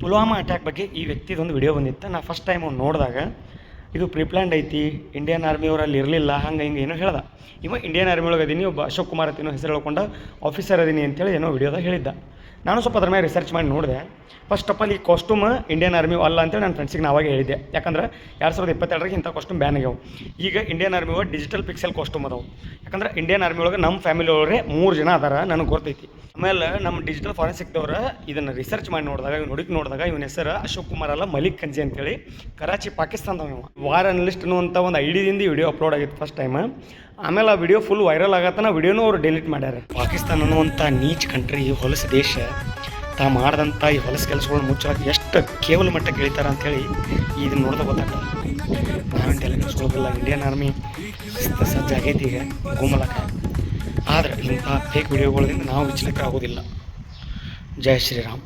Pulwama attack ಬಗ್ಗೆ ಈ ವ್ಯಕ್ತಿದೊಂದು video ಬಂದಿತ್ತು. ನಾನು ಫಸ್ಟ್ ಟೈಮ್ ಅವ್ನು ನೋಡಿದಾಗ ಇದು ಪ್ರಿಪ್ಲ್ಯಾಂಡ್ ಐತಿ, ಇಂಡಿಯನ್ ಆರ್ಮಿಯವರು ಅಲ್ಲಿ ಇರಲಿಲ್ಲ, ಹಂಗೆ ಹಿಂಗೆ ಏನೋ ಹೇಳ್ದ. ಇವ ಇಂಡಿಯನ್ ಆರ್ಮಿ ಒಳಗೆ ಅದೀನಿ, ಒಬ್ಬ ಅಶೋಕ್ ಕುಮಾರ್ ಅತ್ತಿನೋ ಹೆಸರು ಹೇಳ್ಕೊಂಡು ಆಫೀಸರ್ ಅದೀನಿ ಅಂತೇಳಿ ಏನೋ ವಿಡಿಯೋದಾಗ ಹೇಳಿದ್ದ. ನಾನು ಸ್ವಲ್ಪ ಅದ್ರ ಮೇಲೆ ರಿಸರ್ಚ್ ಮಾಡಿ ನೋಡಿದೆ. ಫಸ್ಟ್ ಆಫ್ ಆಲ್ ಈ ಕಾಸ್ಟ್ಯೂಮ್ ಇಂಡಿಯನ್ ಆರ್ಮಿ ಅಲ್ಲ ಅಂತೇಳಿ ನನ್ನ ಫ್ರೆಂಡ್ಸಿಗೆ ನಾವಾಗೆ ಹೇಳಿದ್ದೆ. ಯಾಕಂದ್ರೆ 2022 ಇಂಥ ಕಾಸ್ಟ್ಯೂಮ್ ಬ್ಯಾನ್ ಆಗ್ಯಾವ. ಈಗ ಇಂಡಿಯನ್ ಆರ್ಮಿ ಒಳಗೆ ಡಿಜಿಟಲ್ ಪಿಕ್ಸೆಲ್ ಕಾಸ್ಟ್ಯೂಮ್ ಅದಾವೆ. ಯಾಕಂದ್ರೆ ಇಂಡಿಯನ್ ಆರ್ಮಿ ಒಳಗೆ ನಮ್ಮ ಫ್ಯಾಮಿಲಿ ಒಳಗೆ 3 ಜನ ಅದಾರ, ನನಗೆ ಗೊತ್ತೈತಿ. ಆಮೇಲೆ ನಮ್ಮ ಡಿಜಿಟಲ್ ಫಾರೆನ್ಸಿಕ್ದವ್ರು ಇದನ್ನು ರಿಸರ್ಚ್ ಮಾಡಿ ನೋಡಿದಾಗ, ನೋಡಿದಾಗ ಇವನ ಹೆಸರು ಅಶೋಕ್ ಕುಮಾರ್ ಅಲ್ಲ, ಮಲಿಕ್ ಕಂಜಿ ಅಂತೇಳಿ ಕರಾಚಿ ಪಾಕಿಸ್ತಾನದವ. ವಾರ್ ಅನಲಿಸ್ಟ್ ಅನ್ನುವಂಥ ಒಂದು ಐಡಿಯಿಂದ ಈ ವಿಡಿಯೋ ಅಪ್ಲೋಡ್ ಆಗಿತ್ತು ಫಸ್ಟ್ ಟೈಮ್. ಆಮೇಲೆ ಆ ವಿಡಿಯೋ ಫುಲ್ ವೈರಲ್ ಆಗತ್ತನ ವಿಡಿಯೋನೂ ಅವ್ರು ಡಿಲೀಟ್ ಮಾಡ್ಯಾರ. ಪಾಕಿಸ್ತಾನ ಅನ್ನುವಂಥ ನೀಚ್ ಕಂಟ್ರಿ, ಹೊಲಸು ದೇಶ, ತಾ ಮಾಡಿದಂಥ ಈ ಹೊಲಸು ಕೆಲಸಗಳು ಮುಚ್ಚೋಕೆ ಎಷ್ಟು ಕೇವಲ ಮಟ್ಟಕ್ಕೆ ಇಳಿತಾರೆ ಅಂಥೇಳಿ ಇದನ್ನು ನೋಡಿದಾಗ ಗೊತ್ತಾಗ್ತದೆ. ನಾವೇನು ತಲೆ ಕೆಡಿಸ್ಕೊಳ್ಳೋದಿಲ್ಲ, ಇಂಡಿಯನ್ ಆರ್ಮಿ ಸಜ್ಜಾಗೈತಿ ಈಗ ಗುಮ್ಮಲಕ್ಕೆ. ಆದರೆ ಇಂಥ ಫೇಕ್ ವಿಡಿಯೋಗಳಿಂದ ನಾವು ವಿಚಲಿತರಾಗೋದಿಲ್ಲ. ಜೈ ಶ್ರೀರಾಮ್.